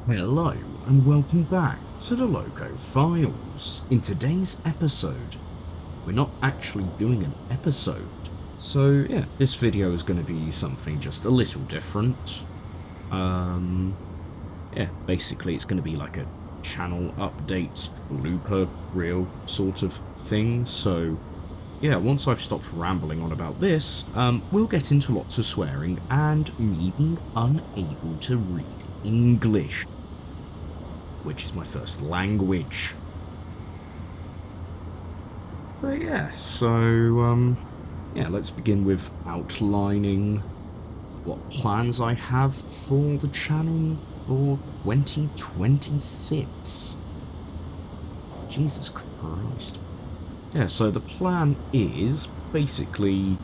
Hello and welcome back to the Loco Files. In today's episode, we're not actually doing an episode. So yeah, this video is going to be something just a little different. Yeah, basically it's going to be like a channel update, blooper reel sort of thing. So yeah, once I've stopped rambling on about this, we'll get into lots of swearing and me being unable to read English, which is my first language. But yeah, so yeah, let's begin with outlining what plans I have for the channel for 2026. Jesus Christ. Yeah, so the plan is basically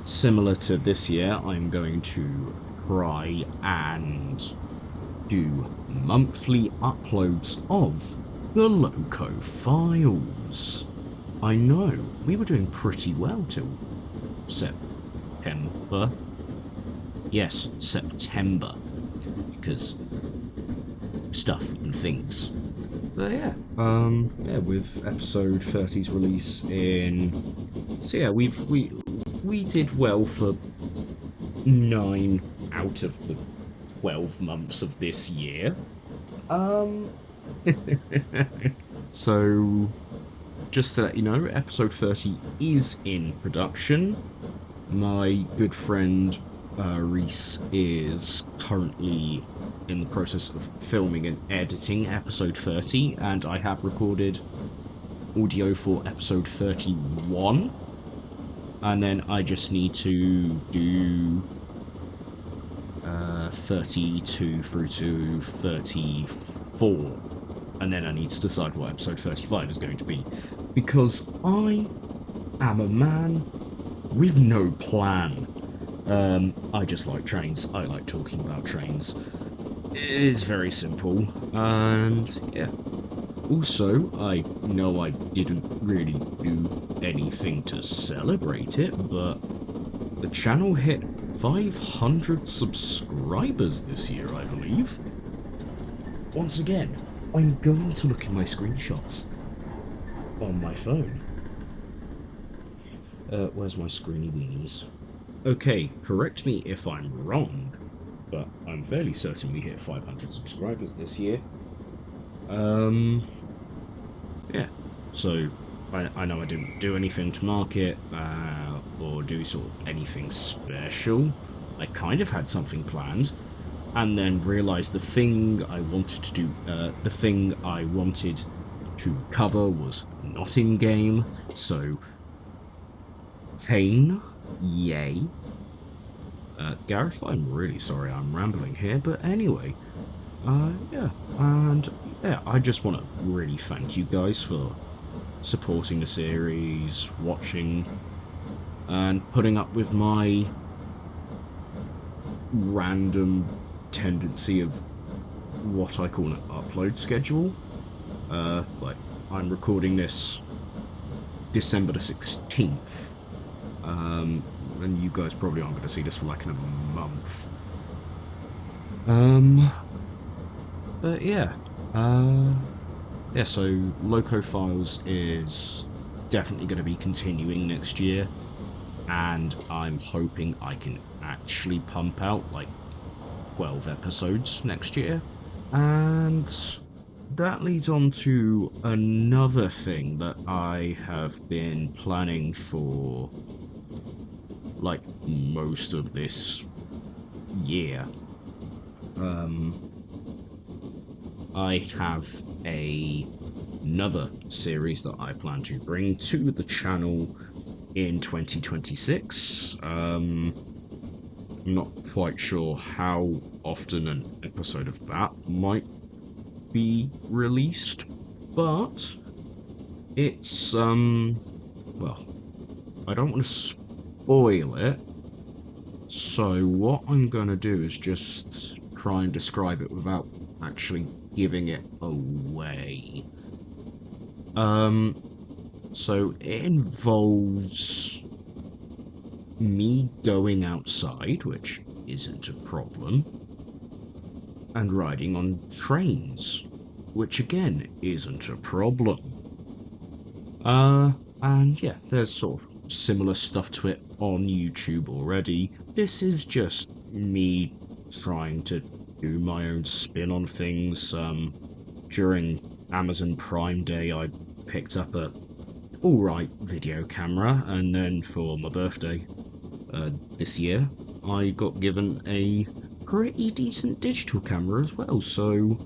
similar to this year. I'm going to try and do monthly uploads of the Loco Files. I know, we were doing pretty well till September. Yes, September. Because stuff and things. But yeah, yeah, with episode 30's release in... So yeah, we did well for 9 out of the 12 months of this year. So, just to let you know, episode 30 is in production. My good friend Reese is currently in the process of filming and editing episode 30, and I have recorded audio for episode 31. And then I just need to do 32 through to 34. And then I need to decide what episode 35 is going to be. Because I am a man with no plan. I just like trains. I like talking about trains. It's very simple. And yeah. Also, I know I didn't really do anything to celebrate it, but the channel hit 500 subscribers this year, I believe. Once again, I'm going to look at my screenshots on my phone. Where's my screeny weenies? Okay, correct me if I'm wrong, but I'm fairly certain we hit 500 subscribers this year. Yeah, so I know I didn't do anything to market or do sort of anything special. I kind of had something planned, and then realised the thing I wanted to do, the thing I wanted to cover was not in game. So, pain, yay. Gareth, I'm really sorry I'm rambling here, but anyway, yeah, and yeah, I just want to really thank you guys for supporting the series, watching, and putting up with my random tendency of what I call an upload schedule. Like, I'm recording this December the 16th, and you guys probably aren't going to see this for like in a month. But yeah, yeah, so Loco Files is definitely going to be continuing next year, and I'm hoping I can actually pump out like 12 episodes next year. And that leads on to another thing that I have been planning for like most of this year. I have another series that I plan to bring to the channel in 2026. I'm not quite sure how often an episode of that might be released, but it's, well, I don't want to spoil it, so what I'm going to do is just try and describe it without actually giving it away. So it involves me going outside, which isn't a problem, and riding on trains, which again isn't a problem. And yeah, there's sort of similar stuff to it on YouTube already. This is just me trying to do my own spin on things. During Amazon Prime Day, I picked up a alright video camera, and then for my birthday this year, I got given a pretty decent digital camera as well. So,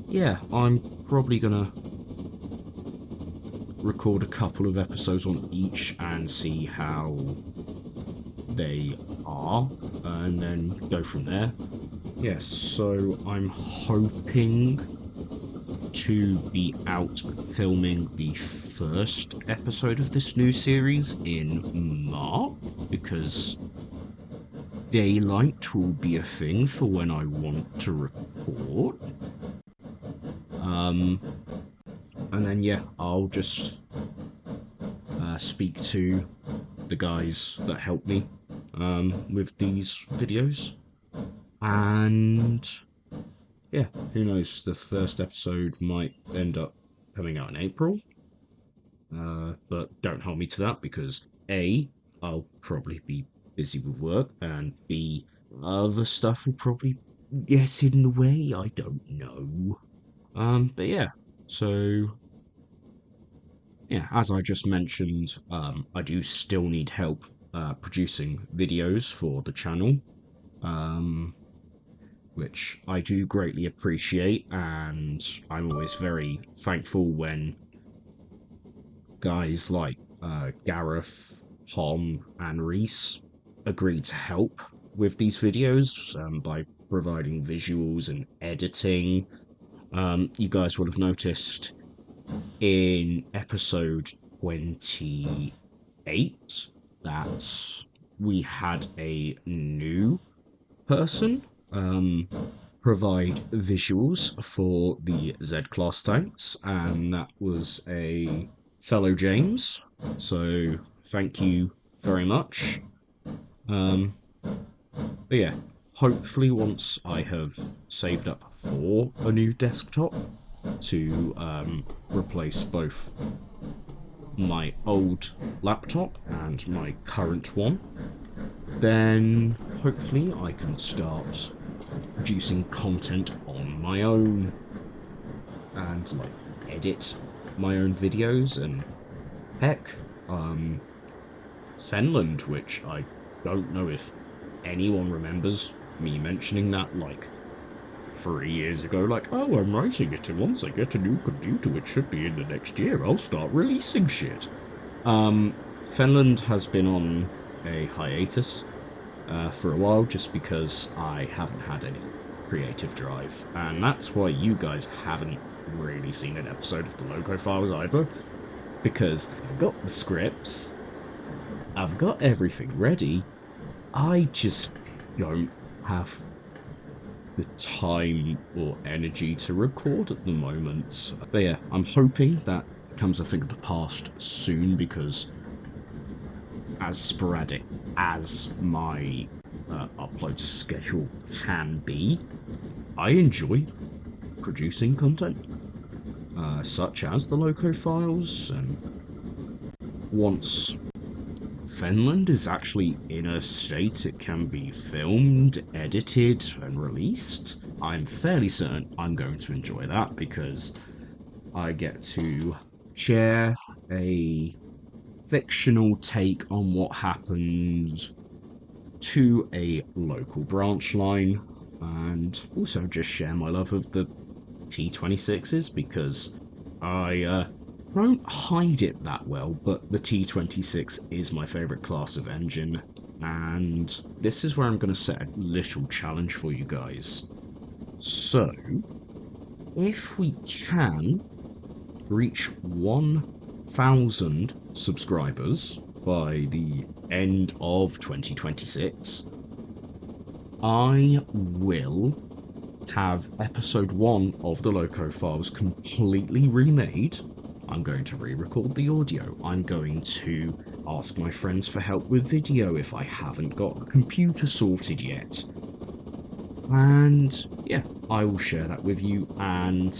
yeah, I'm probably gonna record a couple of episodes on each and see how they are, and then go from there. Yes, so I'm hoping to be out filming the first episode of this new series in March, because daylight will be a thing for when I want to record. And then yeah, I'll just speak to the guys that help me with these videos, and yeah, who knows, the first episode might end up coming out in April, but don't hold me to that, because A, I'll probably be busy with work, and B, other stuff will probably get in the way, I don't know. But yeah, so yeah, as I just mentioned, I do still need help producing videos for the channel, which I do greatly appreciate, and I'm always very thankful when guys like Gareth, Tom, and Reese agree to help with these videos by providing visuals and editing. You guys will have noticed in episode 28 that we had a new person provide visuals for the Z-Class tanks, and that was a fellow James, so thank you very much. But yeah, hopefully once I have saved up for a new desktop to replace both my old laptop and my current one, then hopefully I can start producing content on my own and like edit my own videos, and heck, Finland, which I don't know if anyone remembers me mentioning that like 3 years ago, like, oh, I'm writing it, and once I get a new computer, which should be in the next year, I'll start releasing shit. Finland has been on a hiatus for a while, just because I haven't had any creative drive, and that's why you guys haven't really seen an episode of the Loco Files either, because I've got the scripts, I've got everything ready, I just don't have the time or energy to record at the moment. But yeah, I'm hoping that comes a thing of the past soon, because as sporadic as my upload schedule can be, I enjoy producing content, such as the Loco Files, and once Finland is actually in a state it can be filmed, edited, and released, I'm fairly certain I'm going to enjoy that, because I get to share a fictional take on what happened to a local branch line, and also just share my love of the T26s, because I don't hide it that well, but the T26 is my favourite class of engine, and this is where I'm going to set a little challenge for you guys. So, if we can reach 1,000 subscribers by the end of 2026, I will have episode 1 of the Loco Files completely remade. I'm going to re-record the audio. I'm going to ask my friends for help with video if I haven't got a computer sorted yet. And yeah, I will share that with you and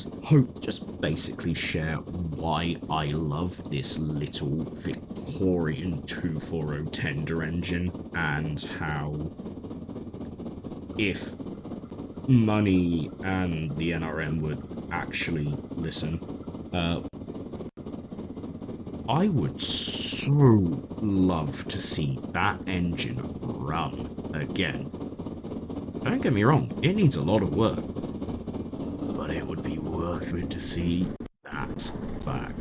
just basically share why I love this little Victorian 240 tender engine, and how if money and the NRM would actually listen, I would so love to see that engine run again. Don't get me wrong, it needs a lot of work, but it would be worth it to see that back.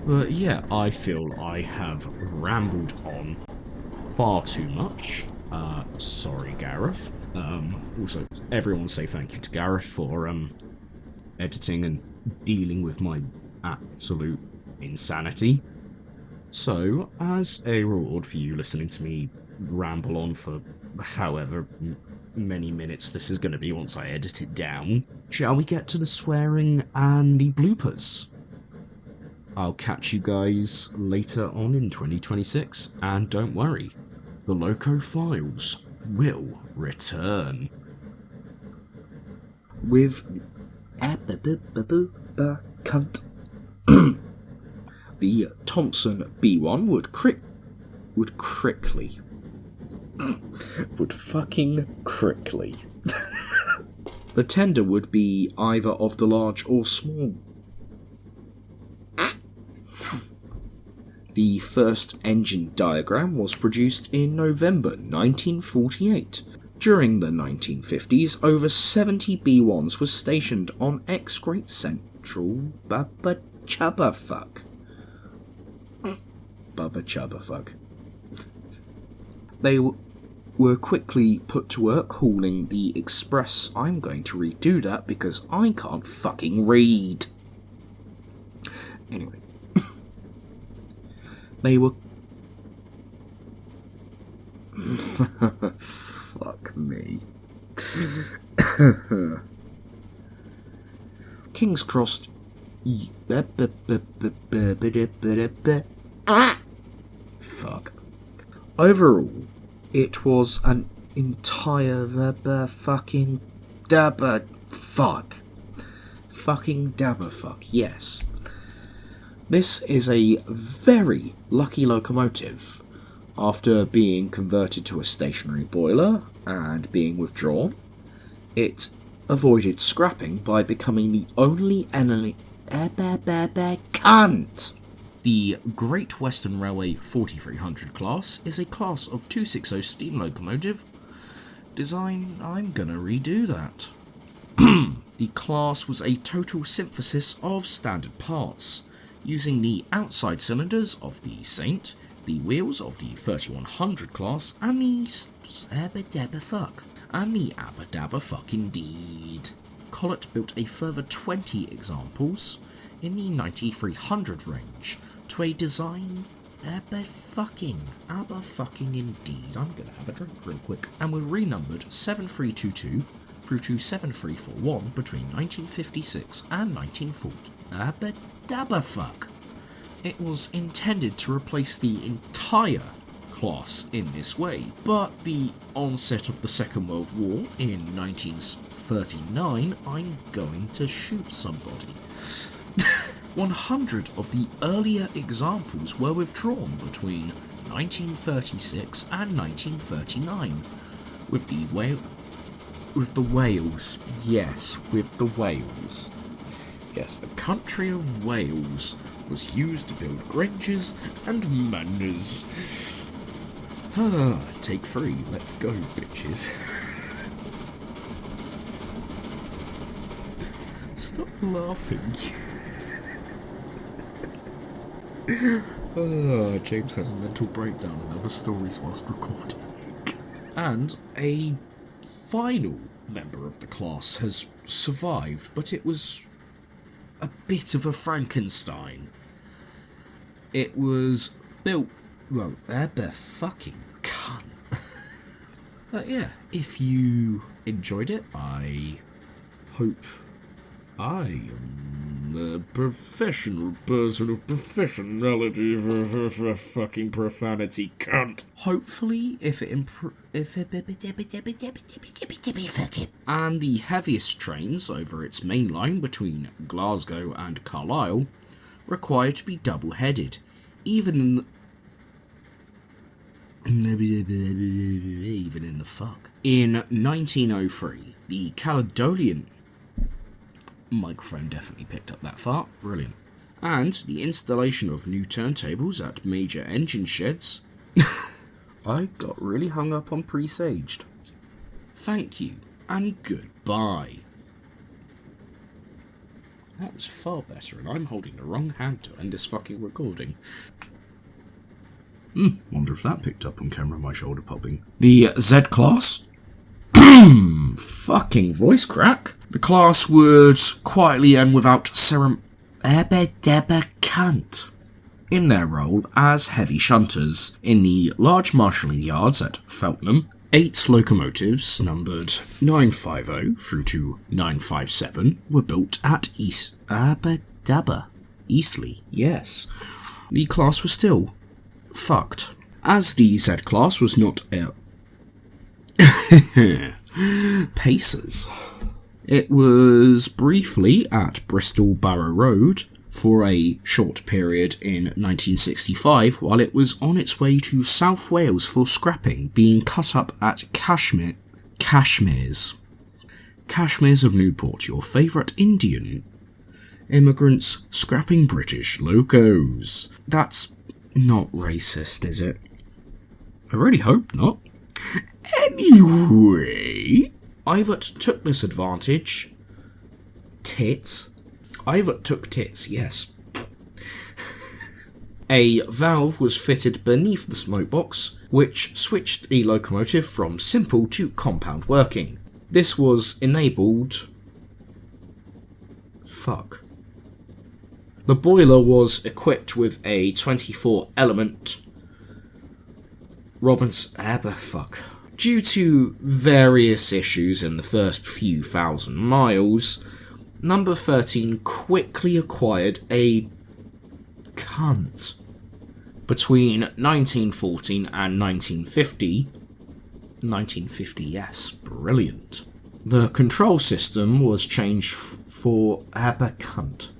But yeah, I feel I have rambled on far too much. Sorry, Gareth. Also, everyone say thank you to Gareth for editing and dealing with my absolute insanity. So, as a reward for you listening to me ramble on for however many minutes this is going to be once I edit it down, shall we get to the swearing and the bloopers? I'll catch you guys later on in 2026, and don't worry, the Loco Files will return. With cunt. The Thompson B1 would fucking crickly. The tender would be either of the large or small. The first engine diagram was produced in November 1948. During the 1950s, over 70 B1s were stationed on X-Great Central Baba Chubberfuck. They were quickly put to work hauling the express. I'm going to redo that because I can't fucking read. Anyway. They were... Fuck me. King's Cross... Fuck. Overall, it was an entire fucking dabber fuck. Fucking dabber fuck, yes. This is a very lucky locomotive. After being converted to a stationary boiler and being withdrawn, it avoided scrapping by becoming the only cunt. The Great Western Railway 4300 class is a class of 260 steam locomotive. Design, I'm gonna redo that. The class was a total synthesis of standard parts, using the outside cylinders of the Saint, the wheels of the 3100 class, and the Abba-Dabba-Fuck indeed. Collett built a further 20 examples in the 9300 range to a design Abba-fucking indeed. I'm gonna have a drink real quick. And were renumbered 7322 through to 7341 between 1956 and 1940. Abba-Dabba-Fuck. It was intended to replace the entire class in this way, but the onset of the Second World War in 1939, I'm going to shoot somebody. 100 of the earlier examples were withdrawn between 1936 and 1939, with the Wales. Yes, the country of Wales was used to build granges and manors. Take 3, let's go, bitches. Stop laughing. James has a mental breakdown in other stories whilst recording. And a final member of the class has survived, but it was a bit of a Frankenstein. It was built... well, fucking cunt. But yeah, if you enjoyed it, I hope I I'm a professional person of professionality for fucking profanity, cunt. Hopefully, and the heaviest trains over its main line between Glasgow and Carlisle require to be double-headed, even in the In 1903, the Caledonian microphone definitely picked up that fart, brilliant. And the installation of new turntables at major engine sheds. I got really hung up on presaged. Thank you, and goodbye. That was far better, and I'm holding the wrong hand to end this fucking recording. Wonder if that picked up on camera, my shoulder popping. The Z-Class? Fucking voice crack. The class would quietly end without cunt in their role as heavy shunters in the large marshalling yards at Feltham. 8 locomotives, numbered 950 through to 957, were built at Eastleigh, yes. The class was still fucked. As the Z-Class was not a Pacers. It was briefly at Bristol Barrow Road for a short period in 1965 while it was on its way to South Wales for scrapping, being cut up at Cashmere's of Newport, your favourite Indian immigrants scrapping British locos. That's not racist, is it? I really hope not. Anyway, Ivett took this advantage. Ivett took tits, yes. A valve was fitted beneath the smokebox, which switched the locomotive from simple to compound working. This was enabled... The boiler was equipped with a 24-element Due to various issues in the first few thousand miles, Number 13 quickly acquired a cunt. Between 1914 and 1950, yes, brilliant. The control system was changed for cunt.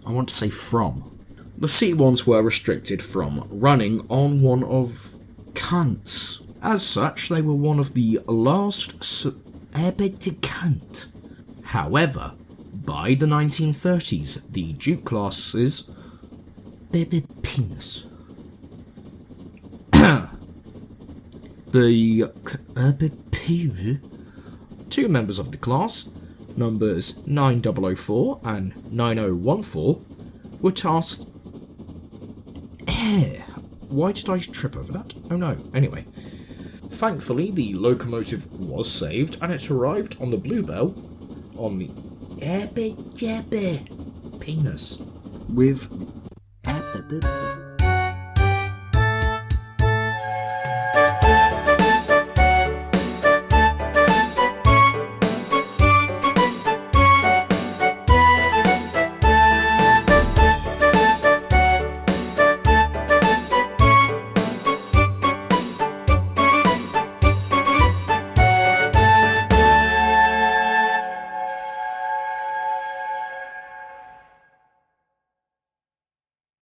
I want to say from. The C1s were restricted from running on one of cunts. As such, they were one of the last cunt. However, by the 1930s, the Duke classes penis. The two members of the class, numbers 9004 and 9014, were tasked. Why did I trip over that? Oh no. Anyway, thankfully the locomotive was saved and it arrived on the Bluebell on the penis with